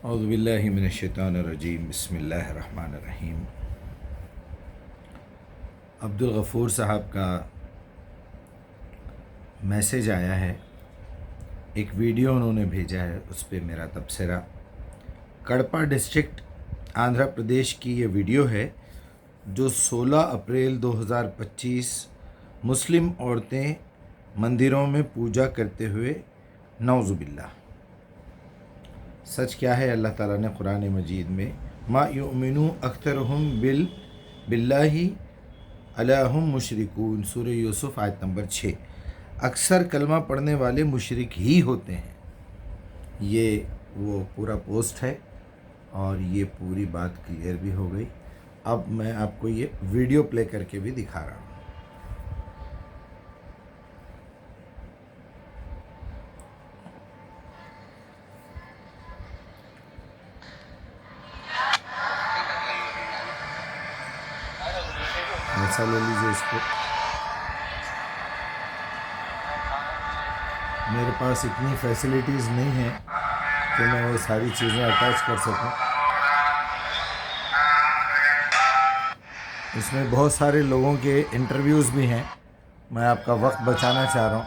اعوذ باللہ من الشیطان الرجیم بسم اللہ الرحمن الرحیم۔ عبدالغفور صاحب کا میسیج آیا ہے، ایک ویڈیو انہوں نے بھیجا ہے، اس پہ میرا تبصرہ۔ کڑپا ڈسٹرکٹ آندھرا پردیش کی یہ ویڈیو ہے جو 16 اپریل 2025 مسلم عورتیں مندروں میں پوجا کرتے ہوئے، نعوذ باللہ۔ سچ کیا ہے؟ اللہ تعالیٰ نے قرآن مجید میں ما یؤمنو اکثرہم باللہ الا ہم مشرکون، سورہ یوسف آیت نمبر 6، اکثر کلمہ پڑھنے والے مشرک ہی ہوتے ہیں۔ یہ وہ پورا پوسٹ ہے اور یہ پوری بات کلیئر بھی ہو گئی۔ اب میں آپ کو یہ ویڈیو پلے کر کے بھی دکھا رہا ہوں۔ ایسا لے لیجیے اس کو۔ میرے پاس اتنی فیسلٹیز نہیں ہیں کہ میں وہ ساری چیزیں اٹیچ کر سکوں۔ اس میں بہت سارے لوگوں کے انٹرویوز بھی ہیں، میں آپ کا وقت بچانا چاہ رہا ہوں۔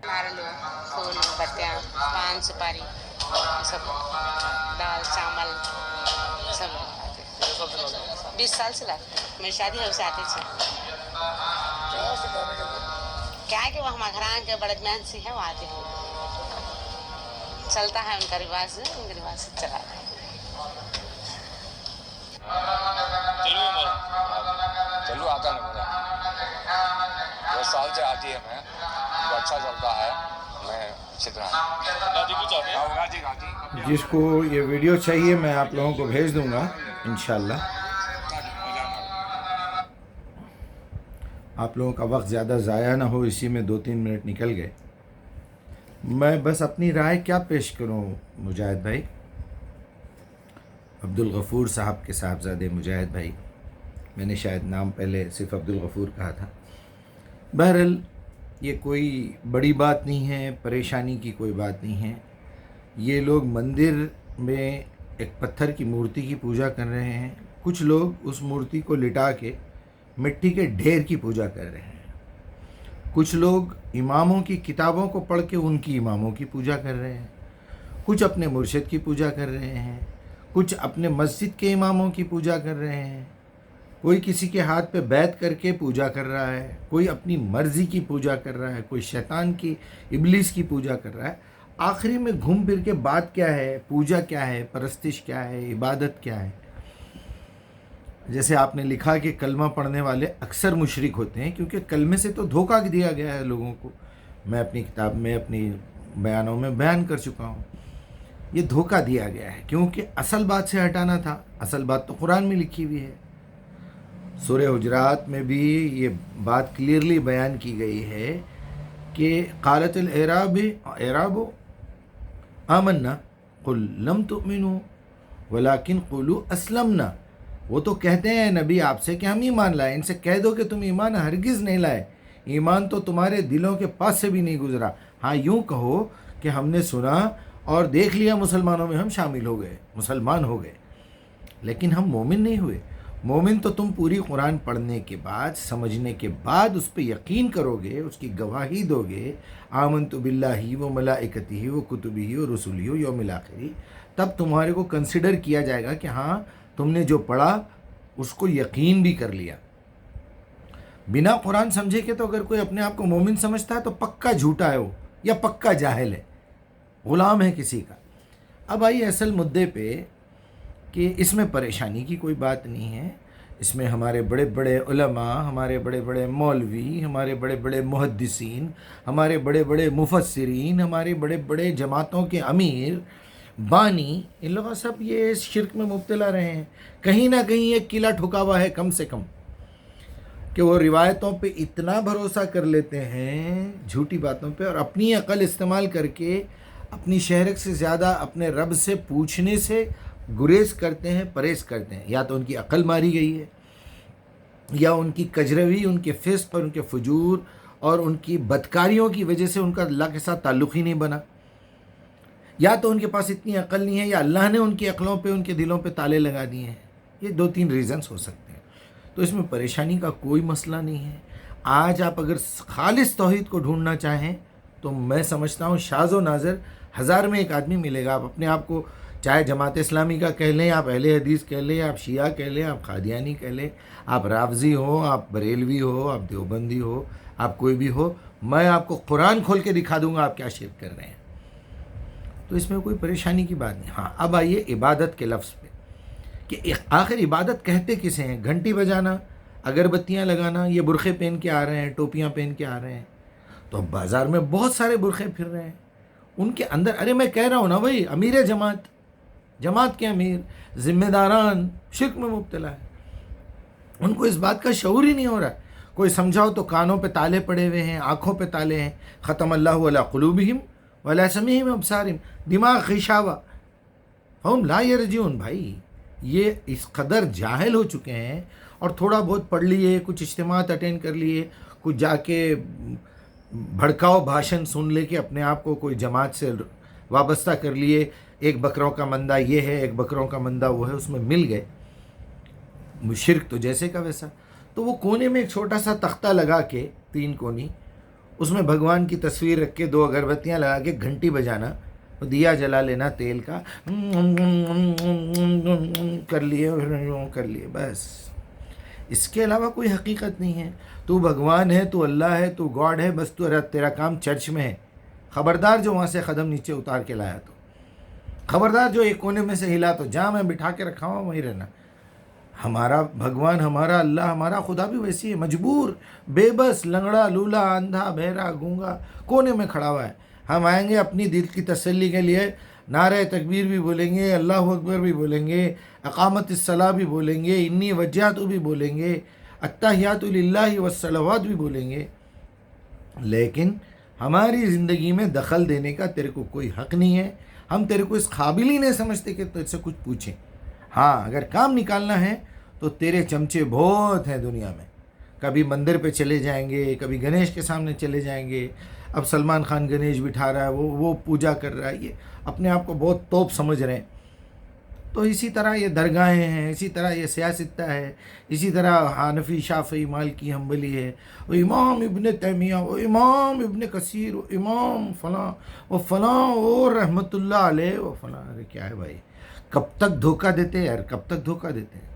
نارلو پھول بتیاں پان سپاری سب دال چاول سب 20 سال سے لاتے ہیں۔ میری شادی ہے اسے آتے تھے کیا ہے کہ وہ ہمارا گھران کے بڑے مین سی ہے، وہ آتے ہیں، چلتا ہے ان کا رواج، ان کے رواج سے چلا رہا ہے۔ چلو آتا نہیں مجھے 10 سال سے آتی ہے، میں تو اچھا چلتا ہے، میں اچھی طرح۔ جس کو یہ ویڈیو چاہیے میں آپ لوگوں کو بھیج دوں گا انشاءاللہ۔ آپ لوگوں کا وقت زیادہ ضائع نہ ہو، اسی میں 2-3 منٹ نکل گئے۔ میں بس اپنی رائے کیا پیش کروں مجاہد بھائی، عبدالغفور صاحب کے صاحبزادے مجاہد بھائی، میں نے شاید نام پہلے صرف عبدالغفور کہا تھا۔ بہرحال یہ کوئی بڑی بات نہیں ہے، پریشانی کی کوئی بات نہیں ہے۔ یہ لوگ مندر میں ایک پتھر کی مورتی کی پوجا کر رہے ہیں، کچھ لوگ اس مورتی کو لٹا کے مٹی کے ڈھیر کی پوجا کر رہے ہیں، کچھ لوگ اماموں کی کتابوں کو پڑھ کے ان کی اماموں کی پوجا کر رہے ہیں، کچھ اپنے مرشد کی پوجا کر رہے ہیں، کچھ اپنے مسجد کے اماموں کی پوجا کر رہے ہیں، کوئی کسی کے ہاتھ پہ بیعت کر کے پوجا کر رہا ہے، کوئی اپنی مرضی کی پوجا کر رہا ہے، کوئی شیطان کی، ابلیس کی پوجا کر رہا ہے۔ آخری میں گھوم پھر کے بات کیا ہے؟ پوجا کیا ہے؟ پرستش کیا ہے؟ عبادت کیا ہے؟ جیسے آپ نے لکھا کہ کلمہ پڑھنے والے اکثر مشرک ہوتے ہیں، کیونکہ کلمے سے تو دھوکہ دیا گیا ہے لوگوں کو۔ میں اپنی کتاب میں، اپنی بیانوں میں بیان کر چکا ہوں، یہ دھوکہ دیا گیا ہے، کیونکہ اصل بات سے ہٹانا تھا۔ اصل بات تو قرآن میں لکھی ہوئی ہے، سورہ حجرات میں بھی یہ بات کلیئرلی بیان کی گئی ہے کہ قالت الاعراب آمنا قل لم تؤمنوا ولکن قولوا اسلمنا۔ وہ تو کہتے ہیں نبی آپ سے کہ ہم ایمان لائے، ان سے کہہ دو کہ تم ایمان ہرگز نہیں لائے، ایمان تو تمہارے دلوں کے پاس سے بھی نہیں گزرا۔ ہاں یوں کہو کہ ہم نے سنا اور دیکھ لیا، مسلمانوں میں ہم شامل ہو گئے، مسلمان ہو گئے، لیکن ہم مومن نہیں ہوئے۔ مومن تو تم پوری قرآن پڑھنے کے بعد، سمجھنے کے بعد اس پہ یقین کرو گے، اس کی گواہی دو گے، آمنت باللہ و ملائکتہ و کتبہ و رسلہ و یوم الآخر، تب تمہارے کو کنسیڈر کیا جائے گا کہ ہاں تم نے جو پڑھا اس کو یقین بھی کر لیا۔ بنا قرآن سمجھے کہ تو اگر کوئی اپنے آپ کو مومن سمجھتا ہے تو پکا جھوٹا ہے وہ، یا پکا جاہل ہے، غلام ہے کسی کا۔ اب آئیے اصل مدعے پہ کہ اس میں پریشانی کی کوئی بات نہیں ہے۔ اس میں ہمارے بڑے بڑے علماء، ہمارے بڑے بڑے مولوی، ہمارے بڑے بڑے محدثین، ہمارے بڑے بڑے مفسرین، ہمارے بڑے بڑے جماعتوں کے امیر، بانی، ان لوگ سب یہ اس شرک میں مبتلا رہے ہیں۔ کہیں نہ کہیں ایک قلعہ ٹھکا ہوا ہے کم سے کم، کہ وہ روایتوں پہ اتنا بھروسہ کر لیتے ہیں، جھوٹی باتوں پہ، اور اپنی عقل استعمال کر کے اپنی شہرت سے زیادہ اپنے رب سے پوچھنے سے گریز کرتے ہیں، پرہیز کرتے ہیں. یا تو ان کی عقل ماری گئی ہے، یا ان کی کجروی، ان کے فسق اور ان کے فجور اور ان کی بدکاریوں کی وجہ سے ان کا اللہ کے ساتھ تعلق ہی نہیں بنا، یا تو ان کے پاس اتنی عقل نہیں ہے، یا اللہ نے ان کی عقلوں پہ، ان کے دلوں پہ تالے لگا دیے ہیں. یہ 2-3 ریزنز ہو سکتے ہیں. تو اس میں پریشانی کا کوئی مسئلہ نہیں ہے. آج آپ اگر خالص توحید کو ڈھونڈنا چاہیں تو میں سمجھتا ہوں شاذ و نادر 1000 میں ایک آدمی ملے گا. آپ اپنے آپ کو چاہے جماعت اسلامی کا کہہ لیں، آپ اہل حدیث کہہ لیں، آپ شیعہ کہہ لیں، آپ قادیانی کہہ لیں، آپ رافضی ہو، آپ بریلوی ہو، آپ دیوبندی ہو، آپ کوئی بھی ہو، میں آپ کو قرآن کھول کے دکھا دوں گا آپ کیا شرک کر رہے ہیں. تو اس میں کوئی پریشانی کی بات نہیں. ہاں اب آئیے عبادت کے لفظ پہ کہ آخر عبادت کہتے کسے ہیں؟ گھنٹی بجانا، اگربتیاں لگانا، یہ برقعے پہن کے آ رہے ہیں، ٹوپیاں پہن کے آ رہے ہیں. تو اب بازار میں بہت سارے برقعے پھر رہے ہیں، ان کے اندر ارے میں کہہ رہا ہوں نا بھائی، امیر جماعت کے امیر، ذمہ داران شرک میں مبتلا ہے. ان کو اس بات کا شعور ہی نہیں ہو رہا ہے. کوئی سمجھاؤ تو کانوں پہ تالے پڑے ہوئے ہیں، آنکھوں پہ تالے ہیں. ختم اللہ علی قلوبہم وعلی سمعہم وابصارہم، دماغ غشاوہ فہم لا یرجعون. بھائی یہ اس قدر جاہل ہو چکے ہیں. اور تھوڑا بہت پڑھ لیے، کچھ اجتماعات اٹینڈ کر لیے، کچھ جا کے بھڑکاؤ بھاشن سن لے کے اپنے آپ کو کوئی جماعت سے وابستہ کر لیے. ایک بکروں کا مندہ یہ ہے، ایک بکروں کا مندہ وہ ہے، اس میں مل گئے. شرک تو جیسے کا ویسا. تو وہ کونے میں ایک چھوٹا سا تختہ لگا کے، 3 کونی، اس میں بھگوان کی تصویر رکھ کے 2 اگربتیاں لگا کے گھنٹی بجانا، دیا جلا لینا تیل کا، کر لیے بس. اس کے علاوہ کوئی حقیقت نہیں ہے. تو بھگوان ہے، تو اللہ ہے، تو گاڈ ہے، بس تیرا کام چرچ میں ہے. خبردار جو وہاں سے قدم نیچے اتار کے لایا تو، خبردار جو ایک کونے میں سے ہلا تو، جہاں میں بٹھا کے رکھا ہوں وہیں رہنا. ہمارا بھگوان، ہمارا اللہ، ہمارا خدا بھی ویسی ہے، مجبور، بے بس، لنگڑا، لولا، اندھا، بہرا، گونگا، کونے میں کھڑا ہوا ہے. ہم آئیں گے اپنی دل کی تسلی کے لیے، نعرہ تکبیر بھی بولیں گے، اللہ اکبر بھی بولیں گے، اقامت الصلاۃ بھی بولیں گے، انی وجہت بھی بولیں گے، التحیات للہ والصلوات بھی بولیں گے. لیکن ہماری زندگی میں دخل دینے کا تیرے کو کوئی حق نہیں ہے. ہم تیرے کو اس قابل ہی نہیں سمجھتے کہ تجھ سے کچھ پوچھیں. ہاں اگر کام نکالنا ہے تو تیرے چمچے بہت ہیں دنیا میں. کبھی مندر پہ چلے جائیں گے، کبھی گنیش کے سامنے چلے جائیں گے. اب سلمان خان گنیش بٹھا رہا ہے، وہ پوجا کر رہا ہے، یہ اپنے آپ کو بہت توپ سمجھ رہے ہیں. تو اسی طرح یہ درگاہیں ہیں، اسی طرح یہ سیاستہ ہے، اسی طرح حنفی، شافعی، مالکی، حنبلی ہے، وہ امام ابن تیمیہ، وہ امام ابن کثیر، وہ امام فلاں، وہ فلاں، وہ رحمۃ اللہ علیہ، وہ فلاں. ارے کیا ہے بھائی، کب تک دھوکہ دیتے ہیں یار، کب تک دھوکہ دیتے ہیں.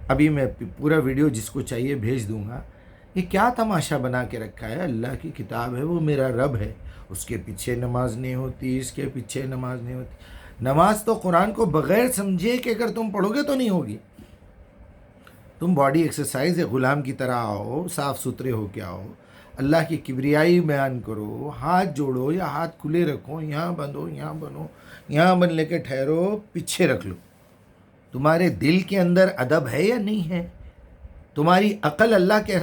ابھی میں پورا ویڈیو جس کو چاہیے بھیج دوں گا. یہ کیا تماشا بنا کے رکھا ہے؟ اللہ کی کتاب ہے، وہ میرا رب ہے، اس کے پیچھے نماز نہیں ہوتی، اس کے پیچھے نماز نہیں ہوتی. نماز تو قرآن کو بغیر سمجھے کہ اگر تم پڑھو گے تو نہیں ہوگی. تم باڈی ایکسرسائز ہے، غلام کی طرح آؤ، صاف ستھرے ہو کے آؤ، اللہ کی کبریائی بیان کرو، ہاتھ جوڑو یا ہاتھ کھلے رکھو، یہاں بندھو، یہاں بنو، یہاں بن لے کے ٹھہرو، پیچھے رکھ لو. تمہارے دل کے اندر ادب ہے یا نہیں ہے؟ تمہاری عقل اللہ کے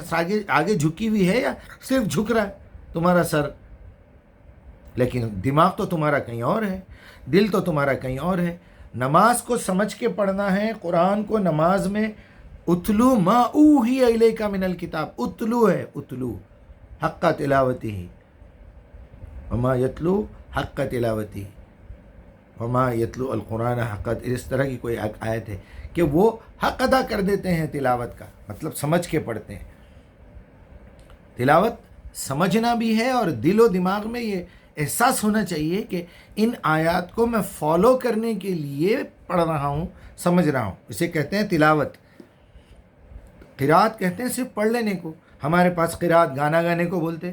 آگے جھکی ہوئی ہے یا صرف جھک رہا ہے تمہارا سر؟ لیکن دماغ تو تمہارا کہیں اور ہے، دل تو تمہارا کہیں اور ہے. نماز کو سمجھ کے پڑھنا ہے. قرآن کو نماز میں اتلو ما اوحی الیک من الکتاب، اتلو ہے، اتلو حق تلاوتی، وما یتلو حق تلاوتی، وما یتلو القرآن حق. اس طرح کی کوئی آیت ہے کہ وہ حق ادا کر دیتے ہیں تلاوت کا، مطلب سمجھ کے پڑھتے ہیں. تلاوت سمجھنا بھی ہے اور دل و دماغ میں یہ احساس ہونا چاہیے کہ ان آیات کو میں فالو کرنے کے لیے پڑھ رہا ہوں، سمجھ رہا ہوں. اسے کہتے ہیں تلاوت. قرات کہتے ہیں صرف پڑھ لینے کو. ہمارے پاس قرات گانا گانے کو بولتے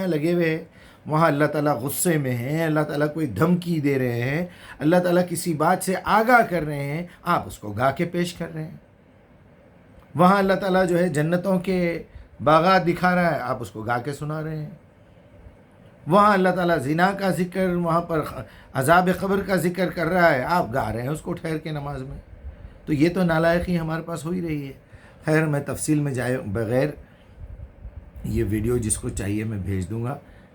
لگے ہوئے ہیں. وہاں اللہ تعالیٰ غصے میں ہیں، اللہ تعالیٰ کوئی دھمکی دے رہے ہیں، اللہ تعالیٰ کسی بات سے آگاہ کر رہے ہیں، آپ اس کو گا کے پیش کر رہے ہیں. وہاں اللہ تعالیٰ جو ہے جنتوں کے باغات دکھا رہا ہے، آپ اس کو گا کے سنا رہے ہیں. وہاں اللہ تعالیٰ زنا کا ذکر، وہاں پر عذاب قبر کا ذکر کر رہا ہے، آپ گا رہے ہیں اس کو ٹھہر کے نماز میں. تو یہ تو نالائقی ہمارے پاس ہو ہی رہی ہے. خیر میں تفصیل میں جائے بغیر یہ ویڈیو جس کو چاہیے میں بھیج دوں گا.